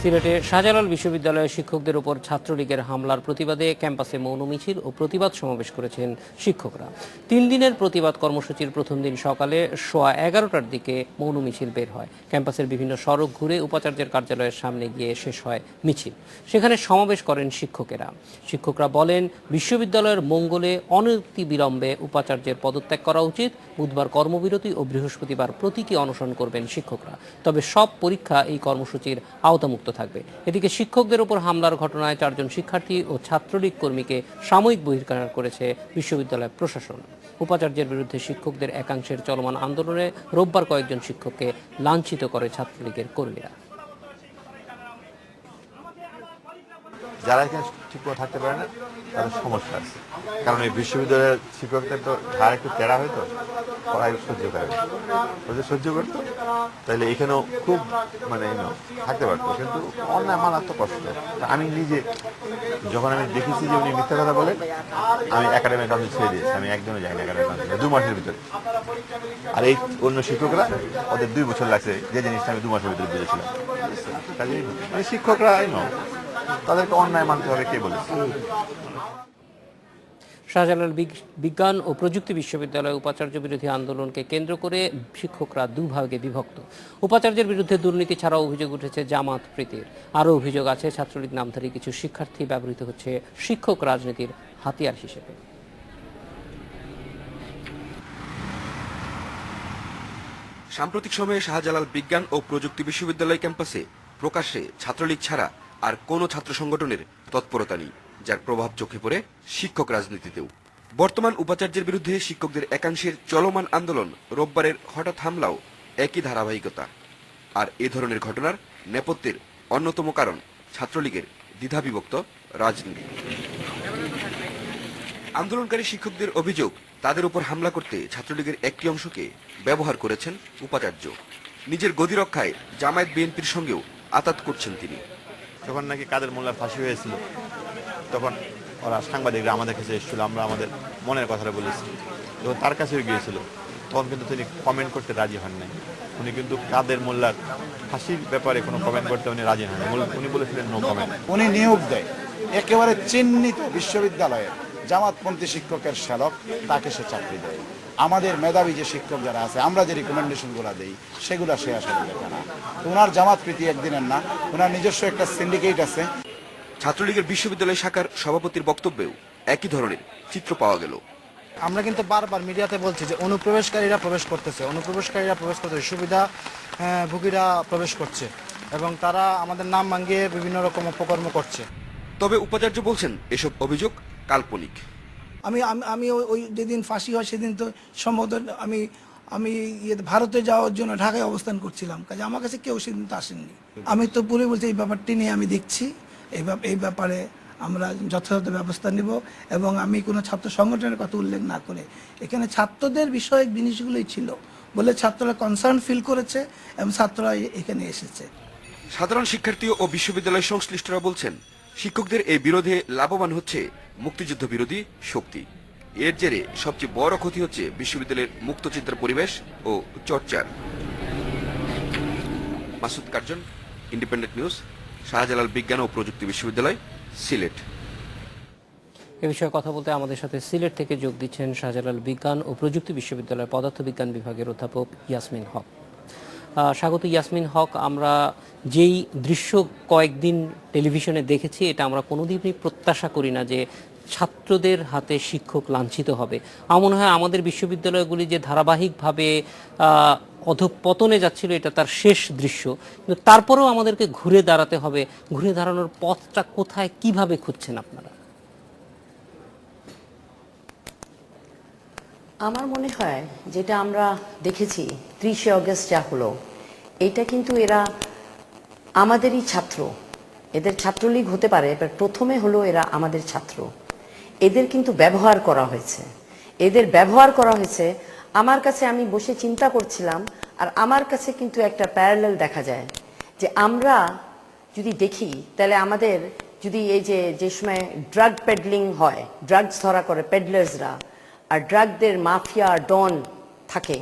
সিলেটে শাহজালাল বিশ্ববিদ্যালয়ের শিক্ষকদের উপর ছাত্রলীগের হামলার প্রতিবাদে ক্যাম্পাসে মৌন মিছিল ও প্রতিবাদ সমাবেশ করেছেন শিক্ষকরা। ৩ দিনের প্রতিবাদ কর্মসূচির প্রথম দিন সকালে 11:15টার দিকে মৌন মিছিল বের হয়। ক্যাম্পাসের বিভিন্ন সড়ক ঘুরে উপাচার্যের কার্যালয়ের সামনে গিয়ে শেষ হয় মিছিল। সেখানে সমাবেশ করেন শিক্ষকেরা। শিক্ষকরা বলেন, বিশ্ববিদ্যালয়ের মঙ্গলে অনতিবিলম্বে উপাচার্যের পদত্যাগ করা উচিত। বুধবার কর্মবিরতি ও বৃহস্পতিবার প্রতীকী অনশন করবেন শিক্ষকরা। তবে সব পরীক্ষা এই কর্মসূচির আওতামুক্ত থাকবে। এদিকে শিক্ষকদের উপর হামলার ঘটনায় 4 জন শিক্ষার্থী ও ছাত্রলীগ কর্মীকে সাময়িক বহিষ্কার করেছে বিশ্ববিদ্যালয় প্রশাসন। উপাচার্যের বিরুদ্ধে শিক্ষকদের একাংশের চলমান আন্দোলনে রোববার কয়েকজন শিক্ষককে লাঞ্ছিত করে ছাত্রলীগের কর্মীরা। যারা এখানে ঠিকমতো থাকতে পারে না তাদের সমস্যা আছে, কারণ এই বিশ্ববিদ্যালয়ের শিক্ষকদের তো ধার একটু তেরা হয়তো, ওরা সহ্য করে ওদের সহ্য করতো, তাহলে এখানেও খুব থাকতে পারতো, কিন্তু অন্যায় মানার তো কষ্ট। আমি নিজে যখন আমি দেখেছি যে উনি মিথ্যা কথা বলেন, আমি একাডেমিক কাউন্সিল ছেড়ে দিয়েছি। আমি একদমই যাইনি একাডেমিক কাউন্সিলে 2 মাসের ভিতরে। আর এই অন্য শিক্ষকরা ওদের 2 বছর লাগছে, যে জিনিসটা আমি 2 মাসের ভিতরে বুঝেছিলাম। কাজে শিক্ষকরা তাদেরকে অন্যায় মানতে হবে, কে বলেছে? শাহজালাল বিজ্ঞান ও প্রযুক্তি বিশ্ববিদ্যালয় উপাচার্য বিরোধী আন্দোলনকে কেন্দ্র করে শিক্ষকরা দুভাগে বিভক্ত। উপাচার্যের বিরুদ্ধে দুর্নীতি ছাড়াও অভিযোগ উঠেছে জামাত প্রীতির। আরও অভিযোগ আছে ছাত্রলীগ নামধারী কিছু শিক্ষার্থী ব্যবহৃত হচ্ছে শিক্ষক রাজনীতির হাতিয়ার হিসেবে। সাম্প্রতিক সময়ে শাহজালাল বিজ্ঞান ও প্রযুক্তি বিশ্ববিদ্যালয় ক্যাম্পাসে প্রকাশ্যে ছাত্রলীগ ছাড়া আর কোনো ছাত্র সংগঠনের তৎপরতা নেই, যার প্রভাব চোখে পড়ে শিক্ষক রাজনীতিতেও। বর্তমান উপাচার্যের বিরুদ্ধে শিক্ষকদের একাংশের চলমান আন্দোলন, রোববারের হঠাৎ হামলাও একই ধারাবাহিকতা। আর এ ধরনের ঘটনার নেপথ্যের অন্যতম কারণ ছাত্রলীগের দ্বিধাবিভক্ত রাজনীতি। আন্দোলনকারী শিক্ষকদের অভিযোগ, তাদের উপর হামলা করতে ছাত্রলীগের একটি অংশকে ব্যবহার করেছেন উপাচার্য। নিজের গদি রক্ষায় জামায়াত বিএনপির সঙ্গেও আতাত করছেন তিনি। যখন নাকি কাদের মোল্লার ফাঁসি হয়েছিল, তখন ওরা সাংবাদিকরা আমাদের কাছে এসেছিল, আমরা আমাদের মনের কথাটা বলেছি। যখন তার কাছেও গিয়েছিল, তখন কিন্তু তিনি কমেন্ট করতে রাজি হন নাই। উনি কিন্তু কাদের মোল্লার ফাঁসির ব্যাপারে কোনো কমেন্ট করতে উনি রাজি হন। উনি বলেছিলেন নো কমেন্ট। উনি নিয়োগ দেয় একেবারে চিহ্নিত বিশ্ববিদ্যালয়ের জামাতপন্থী শিক্ষকের শ্যালক, তাকে সে চাকরি দেয়। আমাদের মেধাবী যে শিক্ষক যারা আছে, আমরা যে রিকমেন্ডেশনগুলো দিই, সেগুলো সে আসলে দেখে না। ওনার জামাত প্রীতি একদিনের না, ওনার নিজস্ব একটা সিন্ডিকেট আছে। ছাত্রলীগের বিশ্ববিদ্যালয় শাখার সভাপতির বক্তব্যেও একই ধরনের চিত্র পাওয়া গেল। আমরা কিন্তু বারবার মিডিয়াতে বলছি যে অনুপ্রবেশকারীরা প্রবেশ করতেছে, সুবিধা ভোগীরা প্রবেশ করছে এবং তারা আমাদের নাম ভাঙিয়ে বিভিন্ন রকম অপকর্ম করছে। তবে উপাচার্য বলছেন, এসব অভিযোগ কাল্পনিক। আমি ওই যেদিন ফাঁসি হয় সেদিন তো সম্ভবত আমি ভারতে যাওয়ার জন্য ঢাকায় অবস্থান করছিলাম, কাজে আমার কাছে কেউ সেদিন তো আসেননি। আমি তো পুরো বলছি এই ব্যাপারটি নিয়ে আমি দেখছি, এই ব্যাপারে আমরা যথাযথ ব্যবস্থা নেব এবং আমি কোনো ছাত্র সংগঠনের কথা উল্লেখ না করে এখানে ছাত্রদের বিষয়ক জিনিসগুলোই ছিল বলে ছাত্ররা কনসার্ন ফিল করেছে এবং ছাত্ররা এখানে এসেছে। সাধারণ শিক্ষার্থী ও বিশ্ববিদ্যালয় সংশ্লিষ্টরা বলছেন, শিক্ষকদের এই বিরোধে লাভবান হচ্ছে মুক্তিযুদ্ধ বিরোধী শক্তি। এর জেরে সবচেয়ে বড় ক্ষতি হচ্ছে বিশ্ববিদ্যালয়ের মুক্তচিন্তার পরিবেশ ও চর্চার। Masud Curzon, independent news, Shahjalal বিজ্ঞান ও প্রযুক্তি বিশ্ববিদ্যালয়, সিলেট। এ বিষয়ে কথা বলতে আমাদের সাথে সিলেট থেকে যোগ দিচ্ছেন শাহজালাল বিজ্ঞান ও প্রযুক্তি বিশ্ববিদ্যালয়ের পদার্থবিজ্ঞান বিভাগের অধ্যাপক ইয়াসমিন হক। স্বাগত ইয়াসমিন হক। আমরা যেই দৃশ্য কয়েকদিন টেলিভিশনে দেখেছি, এটা আমরা কোনোদিনই প্রত্যাশা করি না যে ছাত্রদের হাতে শিক্ষক লাঞ্ছিত হবে। আমার মনে হয় আমাদের বিশ্ববিদ্যালয়গুলি যে ধারাবাহিকভাবে অধঃপতনে যাচ্ছিল, এটা তার শেষ দৃশ্য। কিন্তু তারপরেও আমাদেরকে ঘুরে দাঁড়াতে হবে। ঘুরে দাঁড়ানোর পথটা কোথায়, কিভাবে খুঁজছেন আপনারা? আমার মনে হয় যেটা আমরা দেখেছি 30শে অগস্ট যা হলো, এটা কিন্তু এরা আমাদেরই ছাত্র। এদের ছাত্রলীগ হতে পারে, এবার প্রথমে হলো এরা আমাদের ছাত্র। এদের কিন্তু ব্যবহার করা হয়েছে। আমার কাছে, আমি বসে চিন্তা করছিলাম, আর আমার কাছে কিন্তু একটা প্যারালেল দেখা যায় যে আমরা যদি দেখি তাহলে আমাদের যদি এই যে সময় ড্রাগ পেডলিং হয়, ড্রাগস ধরা করে পেডলার্সরা, আর ড্রাগদের মাফিয়া ডন থাকে,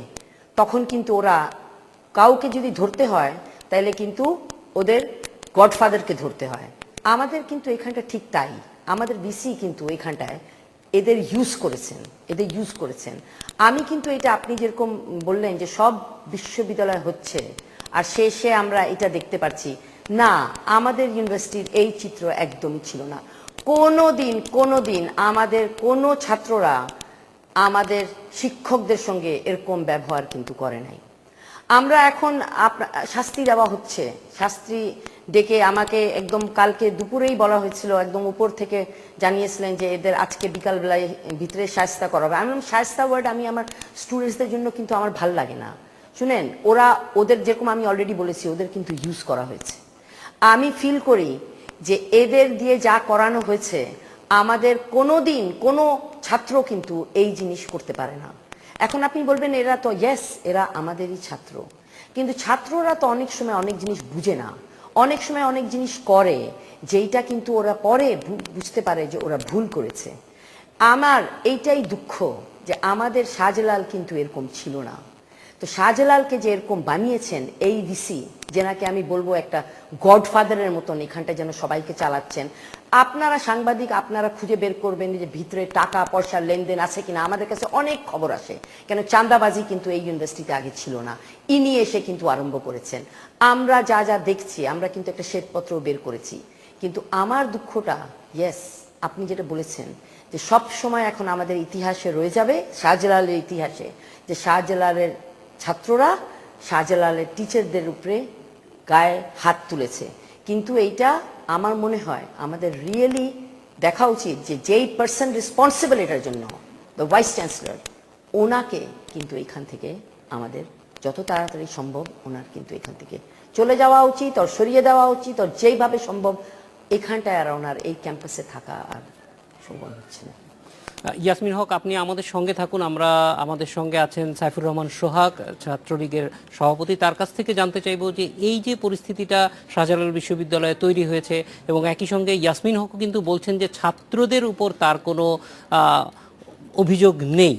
তখন কিন্তু ওরা কাউকে যদি ধরতে হয় তাহলে কিন্তু ওদের গডফাদারকে ধরতে হয়। আমাদের কিন্তু এখানটা ঠিক তাই, আমাদের ভিসি কিন্তু এখানটায় এদের ইউজ করেছেন। আমি কিন্তু এটা আপনি যেরকম বললেন যে সব বিশ্ববিদ্যালয় হচ্ছে আর শেষে আমরা এটা দেখতে পাচ্ছি না, আমাদের ইউনিভার্সিটির এই চিত্র একদমই ছিল না। কোনোদিন আমাদের কোনো ছাত্ররা আমাদের শিক্ষকদের সঙ্গে এরকম ব্যবহার কিন্তু করে নাই। আমরা এখন শাস্তি দেওয়া হচ্ছে, শাস্তি ডেকে আমাকে একদম কালকে দুপুরেই বলা হয়েছিল, একদম উপর থেকে জানিয়েছিলেন যে এদের আজকে বিকালবেলায় ভিতরে শায়েস্তা করা হবে। আমি শায়েস্তা ওয়ার্ড আমি আমার স্টুডেন্টসদের জন্য কিন্তু আমার ভাল লাগে না। শুনেন, ওদের যেরকম আমি অলরেডি বলেছি, ওদের কিন্তু ইউজ করা হয়েছে। আমি ফিল করি যে এদের দিয়ে যা করানো হয়েছে, আমাদের কোনোদিন কোনো ছাত্র কিন্তু এই জিনিস করতে পারে না। এখন আপনি বলবেন এরা তো এরা আমাদেরই ছাত্র, কিন্তু ছাত্ররা তো অনেক সময় অনেক জিনিস বুঝে না, অনেক সময় অনেক জিনিস করে যেইটা কিন্তু ওরা পরে বুঝতে পারে যে ওরা ভুল করেছে। আমার এইটাই দুঃখ যে আমাদের শাহজালাল কিন্তু এরকম ছিল না। তো শাহজালালকে যে এরকম বানিয়েছেন এই ভিসি, যেনাকে আমি বলবো একটা গডফাদারের মতন এখানটা যেন সবাইকে চালাচ্ছেন। আপনারা সাংবাদিক, আপনারা খুঁজে বের করবেন যে ভিতরে টাকা পয়সার লেনদেন আছে কিনা। আমাদের কাছে অনেক খবর আসে, কেন চাঁদাবাজি কিন্তু এই ইউনিভার্সিটিতে আগে ছিল না, ইনি এসে কিন্তু আরম্ভ করেছেন। আমরা যা দেখছি, আমরা কিন্তু একটা শ্বেতপত্র বের করেছি। কিন্তু আমার দুঃখটা আপনি যেটা বলেছেন যে সব সময় এখন আমাদের ইতিহাসে রয়ে যাবে, শাহজালালের ইতিহাসে, যে শাহজালালের ছাত্ররা শাহজালালের টিচারদের উপরে গায়ে হাত তুলেছে। কিন্তু এইটা আমার মনে হয় আমাদের রিয়েলি দেখা উচিত যে যেই পার্সন রেসপন্সিবল এটার জন্য, দ্য ভাইস চ্যান্সেলর, ওনাকে কিন্তু এখান থেকে আমাদের যত তাড়াতাড়ি সম্ভব ওনার কিন্তু এখান থেকে চলে যাওয়া উচিত, ওর সরিয়ে দেওয়া উচিত, ওর যেইভাবে সম্ভব এখানটায় আর ওনার এই ক্যাম্পাসে থাকা আর সম্ভব হচ্ছে না। ইয়াসমিন হক, আপনি আমাদের সঙ্গে থাকুন। আমাদের সঙ্গে আছেন সাইফুর রহমান সোহাগ, ছাত্রলীগের সভাপতি। তার কাছ থেকে জানতে চাইব যে এই যে পরিস্থিতিটা শাহজালাল বিশ্ববিদ্যালয়ে তৈরি হয়েছে, এবং একই সঙ্গে ইয়াসমিন হক কিন্তু বলছেন যে ছাত্রদের উপর তার কোনো অভিযোগ নেই।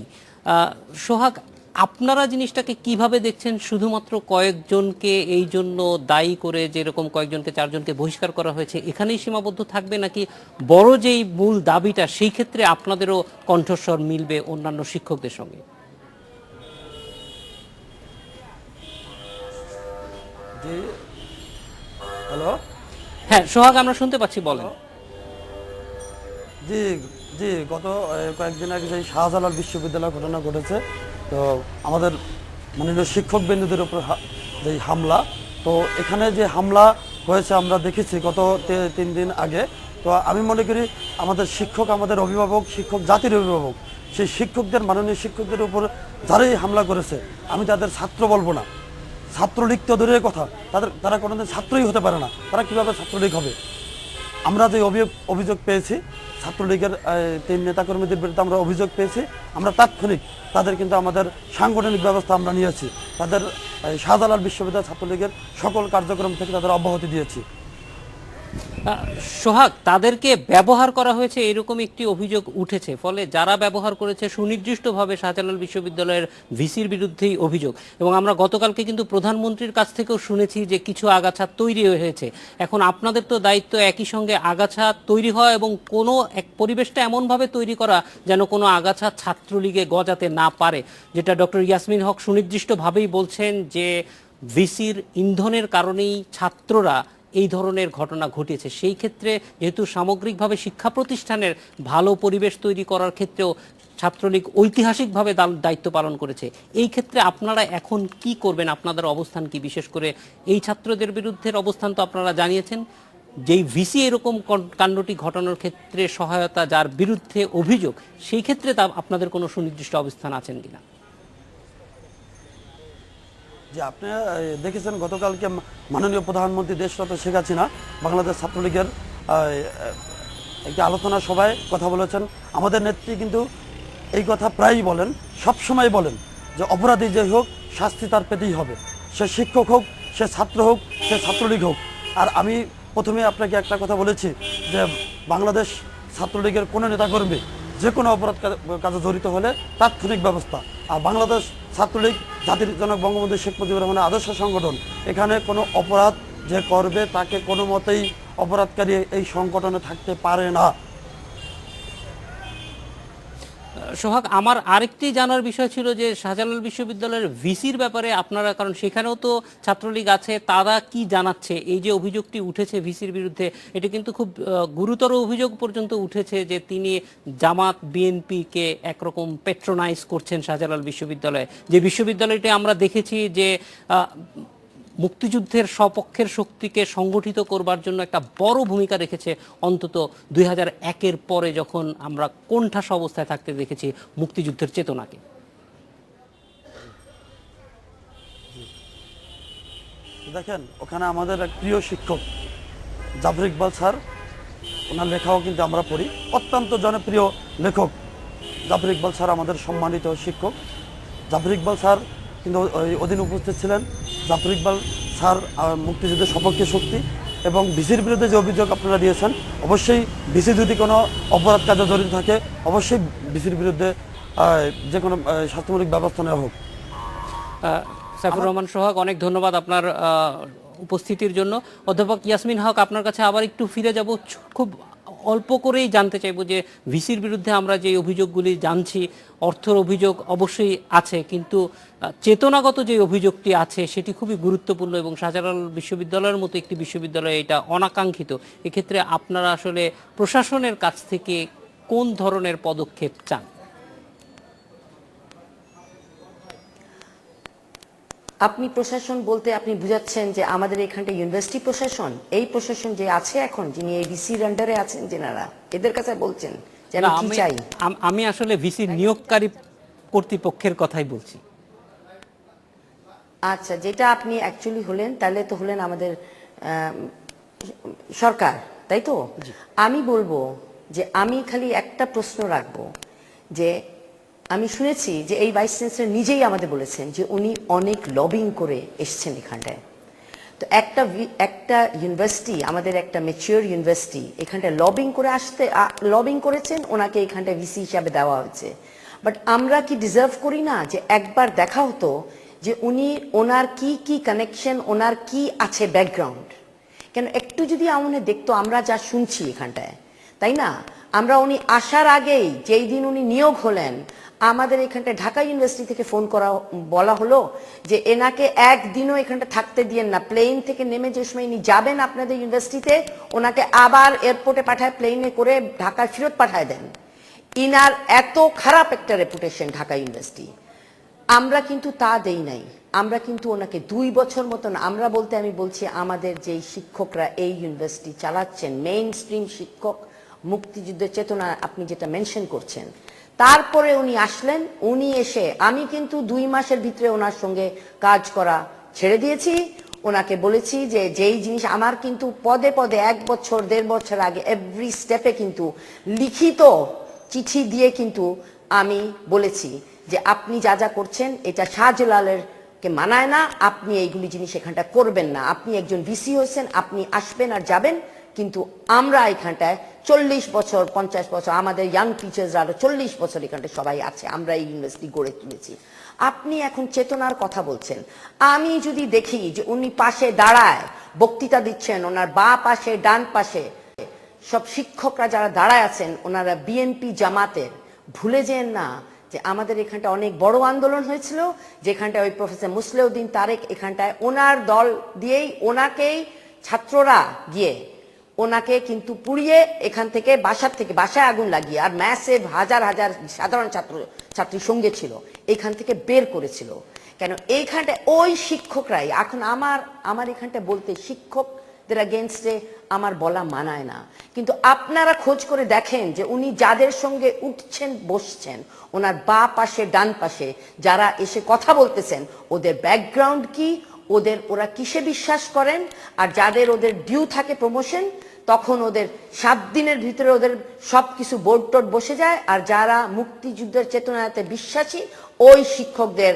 সোহাগ, আপনারা জিনিসটাকে কিভাবে দেখছেন? শুধুমাত্র কয়েকজনকে এই জন্য দায়ী করে, যেরকম কয়েকজনকে, 4 জনকে বহিষ্কার করা হয়েছে, এখানেই সীমাবদ্ধ থাকবে, নাকি বড় যেই মূল দাবিটা সেই ক্ষেত্রে আপনাদেরও কণ্ঠস্বর মিলবে অন্যান্য শিক্ষকদের সঙ্গে? জি, হ্যালো। হ্যাঁ সোহাগ, আমরা শুনতে পাচ্ছি, বলেন। জি জি গত কয়েকদিন আগে যে শাহজালাল বিশ্ববিদ্যালয় ঘটনা ঘটেছে, তো আমাদের মাননীয় শিক্ষক বৃন্দদের উপর যে হামলা, তো এখানে যে হামলা হয়েছে আমরা দেখেছি গত 3 দিন আগে। তো আমি মনে করি আমাদের শিক্ষক, আমাদের অভিভাবক, শিক্ষক জাতির অভিভাবক, সেই শিক্ষকদের, মাননীয় শিক্ষকদের উপর যারাই হামলা করেছে, আমি তাদের ছাত্র বলবো না। ছাত্রলীগ তো দূরের কথা, তারা কোনোদিন ছাত্রই হতে পারে না, তারা কীভাবে ছাত্রলীগ হবে? আমরা যে অভিযোগ পেয়েছি, ছাত্রলীগের 3 নেতাকর্মীদের বিরুদ্ধে আমরা অভিযোগ পেয়েছি, আমরা তাৎক্ষণিক তাদের কিন্তু আমাদের সাংগঠনিক ব্যবস্থা আমরা নিয়েছি, তাদের শাহজালাল বিশ্ববিদ্যালয় ছাত্রলীগের সকল কার্যক্রম থেকে তাদের অব্যাহতি দিয়েছি। সোহাগ, তাদেরকে ব্যবহার করা হয়েছে এরকম একটি অভিযোগ উঠেছে, ফলে যারা ব্যবহার করেছে সুনির্দিষ্টভাবে শাহজালাল বিশ্ববিদ্যালয়ের ভিসির বিরুদ্ধেই অভিযোগ। এবং আমরা গতকালকে কিন্তু প্রধানমন্ত্রীর কাছ থেকেও শুনেছি যে কিছু আগাছা তৈরি হয়েছে। এখন আপনাদের তো দায়িত্ব একই সঙ্গে আগাছা তৈরি হওয়া এবং কোনো এক পরিবেশটা এমনভাবে তৈরি করা যেন কোনো আগাছা ছাত্রলীগে গজাতে না পারে, যেটা ডক্টর ইয়াসমিন হক সুনির্দিষ্টভাবেই বলছেন যে ভিসির ইন্ধনের কারণেই ছাত্ররা এই ধরনের ঘটনা ঘটেছে। সেই ক্ষেত্রে যেহেতু সামগ্রিকভাবে শিক্ষা প্রতিষ্ঠানের ভালো পরিবেশ তৈরি করার ক্ষেত্রেও ছাত্রলীগ ঐতিহাসিকভাবে দায়িত্ব পালন করেছে, এই ক্ষেত্রে আপনারা এখন কি করবেন? আপনাদের অবস্থান কি? বিশেষ করে এই ছাত্রদের বিরুদ্ধে অবস্থান তো আপনারা জানিয়েছেন, যেই ভিসি এরকম কাণ্ডটি ঘটানোর ক্ষেত্রে সহায়তা, যার বিরুদ্ধে অভিযোগ, সেই ক্ষেত্রে তা আপনাদের কোনো সুনির্দিষ্ট অবস্থান আছেন কিনা? যে আপনি দেখেছেন গতকালকে মাননীয় প্রধানমন্ত্রী দেশরত্ন শেখ হাসিনা বাংলাদেশ ছাত্রলীগের একটি আলোচনা সভায় কথা বলেছেন। আমাদের নেত্রী কিন্তু এই কথা প্রায়ই বলেন, সবসময় বলেন যে অপরাধী যে হোক শাস্তি তার পেতেই হবে, সে শিক্ষক হোক, সে ছাত্র হোক, সে ছাত্রলীগ হোক। আর আমি প্রথমে আপনাকে একটা কথা বলেছি যে বাংলাদেশ ছাত্রলীগের কোনো নেতাকর্মী যে কোনো অপরাধ কাজে জড়িত হলে তাৎক্ষণিক ব্যবস্থা। আর বাংলাদেশ ছাত্রলীগ জাতির জনক বঙ্গবন্ধু শেখ মুজিবুর রহমানের আদর্শ সংগঠন, এখানে কোনো অপরাধ যে করবে তাকে কোনো মতেই অপরাধকারী এই সংগঠনে থাকতে পারে না। সোহাগ, আমার আরেকটি জানার বিষয় ছিল যে শাহজালাল বিশ্ববিদ্যালয়ের ভিসির ব্যাপারে আপনারা, কারণ সেখানেও তো ছাত্রলীগ আছে, তারা কি জানাচ্ছে? এই যে অভিযোগটি উঠেছে ভিসির বিরুদ্ধে, এটা কিন্তু খুব গুরুতর অভিযোগ পর্যন্ত উঠেছে যে তিনি জামাত বিএনপিকে একরকম পেট্রোনাইজ করছেন শাহজালাল বিশ্ববিদ্যালয়ে। যে বিশ্ববিদ্যালয়টি আমরা দেখেছি যে মুক্তিযুদ্ধের সপক্ষের শক্তিকে সংগঠিত করবার জন্য একটা বড় ভূমিকা রেখেছে, অন্তত 2001-এর পরে যখন আমরা কোণঠাস অবস্থায় থাকতে দেখেছি মুক্তিযুদ্ধের চেতনাকে। দেখেন, ওখানে আমাদের এক প্রিয় শিক্ষক জাফর ইকবাল স্যার, ওনার লেখাও কিন্তু আমরা পড়ি। অত্যন্ত জনপ্রিয় লেখক জাফর ইকবাল স্যার, আমাদের সম্মানিত শিক্ষক। জাফর ইকবাল স্যার কিন্তু ওই অধীন উপস্থিত ছিলেন। জাফর ইকবাল স্যার মুক্তিযুদ্ধের সপক্ষে শক্তি, এবং ভিসির বিরুদ্ধে যে অভিযোগ আপনারা দিয়েছেন, অবশ্যই ভিসি যদি কোনো অপরাধ কাজে জড়িত থাকে অবশ্যই ভিসির বিরুদ্ধে যে কোনো শাস্তিমূলক ব্যবস্থা নেওয়া হোক। সাইফুর রহমান সোহাগ, অনেক ধন্যবাদ আপনার উপস্থিতির জন্য। অধ্যাপক ইয়াসমিন হক, আপনার কাছে আবার একটু ফিরে যাব। খুব অল্প করেই জানতে চাইবো যে ভিসির বিরুদ্ধে আমরা যে অভিযোগগুলি জানছি, অর্থের অভিযোগ অবশ্যই আছে, কিন্তু চেতনাগত যে অভিযোগটি আছে সেটি খুবই গুরুত্বপূর্ণ, এবং শাহজালাল বিশ্ববিদ্যালয়ের মতো একটি বিশ্ববিদ্যালয়ে এটা অনাকাঙ্ক্ষিত। এক্ষেত্রে আপনারা আসলে প্রশাসনের কাছ থেকে কোন ধরনের পদক্ষেপ চান? আপনি প্রশাসন বলতে আপনি বুঝাচ্ছেন যে আমাদের এখানটা ইউনিভার্সিটি প্রশাসন, এই প্রশাসন যে আছে এখন, যিনি এই ভিসির আন্ডারে আছেন, যেনারা, এদের কাছে বলছেন যে আমি কি চাই? আমি আসলে ভিসি নিয়োগকারী কর্তৃপক্ষের কথাই বলছি। আচ্ছা, যেটা আপনি অ্যাকচুয়ালি হলেন, তাহলে তো হলেন আমাদের সরকার, তাই তো? আমি বলবো যে আমি খালি একটা প্রশ্ন রাখবো, যে আমি শুনেছি যে এই ভাইস চ্যান্সেলর নিজেই আমাদের বলেছেন যে উনি অনেক লবিং করে এসছেন এখানটায়। তো একটা ইউনিভার্সিটি, আমাদের একটা ম্যাচিওর ইউনিভার্সিটি, এখানটায় লবিং করেছেন, ওনাকে এখানটায় ভিসি হিসাবে দেওয়া হয়েছে। বাট আমরা কি ডিজার্ভ করি না যে একবার দেখা হতো যে ওনার কি কানেকশন, ওনার কি আছে ব্যাকগ্রাউন্ড? কেন একটু যদি আমাদের দেখতো, আমরা যা শুনছি এখানটায়, তাই না? আমরা উনি আসার আগেই, যেই দিন উনি নিয়োগ হলেন, আমাদের এখানটায় ঢাকা ইউনিভার্সিটি থেকে ফোন বলা হলো যে এনাকে একদিনও এখানটা থাকতে দিয়েন না, প্লেন থেকে নেমে যে সময় ইনি যাবেন আপনাদের ইউনিভার্সিটিতে, ওনাকে আবার এয়ারপোর্টে পাঠায়, প্লেনে করে ঢাকায় ফেরত পাঠায় দেন। ইনার এত খারাপ একটা রেপুটেশন ঢাকা ইউনিভার্সিটি। আমরা কিন্তু তা দেই নাই, আমরা কিন্তু ওনাকে 2 বছর মতন, আমরা বলতে আমি বলছি আমাদের যেই শিক্ষকরা এই ইউনিভার্সিটি চালাচ্ছেন, মেইন স্ট্রিম শিক্ষক, মুক্তিযুদ্ধের চেতনা আপনি যেটা মেনশন করছেন, তারপরে উনি আসলেন। উনি এসে, আমি কিন্তু 2 মাসের ভিতরে ওনার সঙ্গে কাজ করা ছেড়ে দিয়েছি। ওনাকে বলেছি যে যেই জিনিস আমার কিন্তু পদে পদে 1 বছর 1.5 বছর আগে এভরি স্টেপে কিন্তু লিখিত চিঠি দিয়ে কিন্তু আমি বলেছি যে আপনি যা যা করছেন এটা শাহজালালের কে মানায় না, আপনি এইগুলি জিনিস এখানটা করবেন না। আপনি একজন ভিসি হয়েছেন, আপনি আসবেন আর যাবেন, কিন্তু আমরা এখানটায় 40 বছর 50 বছর, আমাদের ইয়াং টিচার্সরা আরো 40 বছর এখানটায় সবাই আছে, আমরা এই ইউনিভার্সিটি গড়ে তুলেছি। আপনি এখন চেতনার কথা বলছেন। আমি যদি দেখি যে উনি পাশে দাঁড়ায় বক্তৃতা দিচ্ছেন, ওনার বা পাশে ডান পাশে সব শিক্ষকরা যারা দাঁড়ায় আছেন, ওনারা বিএনপি জামাতের, ভুলে যেন না যে আমাদের এখানটা অনেক বড় আন্দোলন হয়েছিল, যেখানটায় ওই প্রফেসর মুসলেউদ্দিন তারেক এখানটায় ওনার দল দিয়েই ওনাকেই ছাত্ররা গিয়ে ওনাকে কিন্তু পুড়িয়ে এখান থেকে বাসায় আগুন লাগিয়ে, আর ম্যাসিভ হাজার হাজার সাধারণ ছাত্রীর সঙ্গে ছিল, এখান থেকে বের করেছিল। কেন এইখানটায় ওই শিক্ষকরাই এখন আমার এখানটা বলতে, শিক্ষকদের এগেনস্টে আমার বলা মানায় না। কিন্তু আপনারা খোঁজ করে দেখেন যে উনি যাদের সঙ্গে উঠছেন বসছেন, ওনার বা পাশে ডান পাশে যারা এসে কথা বলতেছেন, ওদের ব্যাকগ্রাউন্ড কি, ওরা কিসে বিশ্বাস করেন, আর যাদের ওদের ডিউ থাকে প্রমোশন, তখন ওদের 7 দিনের ভিতরে ওদের সবকিছু বোর্ড টোড বসে যায়। আর যারা মুক্তিযুদ্ধের চেতনাতে বিশ্বাসী, ওই শিক্ষকদের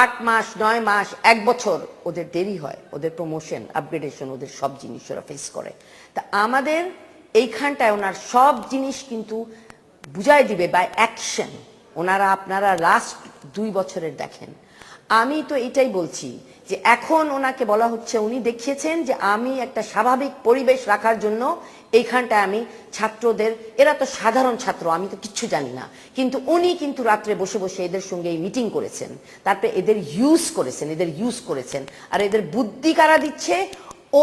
8 মাস 9 মাস 1 বছর ওদের দেরি হয়, ওদের প্রমোশন আপগ্রেডেশন, ওদের সব জিনিস ওরা ফেস করে। তা আমাদের এইখানটায় ওনার সব জিনিস কিন্তু বুঝাই দিবে বাই অ্যাকশন। আপনারা লাস্ট 2 বছরের দেখেন, আমি তো এটাই বলছি যে এখন ওনাকে বলা হচ্ছে, উনি দেখিয়েছেন যে আমি একটা স্বাভাবিক পরিবেশ রাখার জন্য এইখানটায় আমি ছাত্রদের, এরা তো সাধারণ ছাত্র, আমি তো কিচ্ছু জানি না, কিন্তু উনি কিন্তু রাত্রে বসে বসে এদের সঙ্গে এই মিটিং করেছেন, তারপরে এদের ইউজ করেছেন, আর এদের বুদ্ধি কারা দিচ্ছে?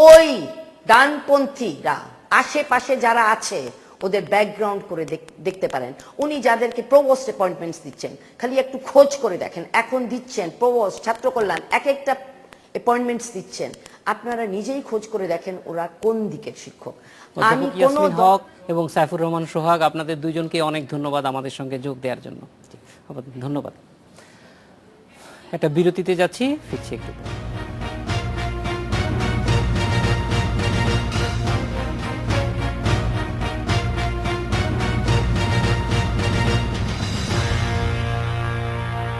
ওই ডানপন্থীরা, আশেপাশে যারা আছে ওদের ব্যাকগ্রাউন্ড করে দেখতে পারেন। উনি যাদেরকে প্রভোস্ট অ্যাপয়েন্টমেন্টস দিচ্ছেন, খালি একটু খোঁজ করে দেখেন, এখন দিচ্ছেন প্রভোস্ট, ছাত্র কল্যাণ, এক একটা অ্যাপয়েন্টমেন্টস দিচ্ছেন, আপনারা নিজেই খোঁজ করে দেখেন ওরা কোন দিকের শিক্ষক। আমি অধ্যাপক কোনো ইয়াসমিন হক এবং সাইফুর রহমান সোহাগ, আপনাদের দুইজনকে অনেক ধন্যবাদ আমাদের সঙ্গে যোগ দেওয়ার জন্য। ধন্যবাদ। একটা বিরতিতে যাচ্ছি, ফিরছি একটু পর।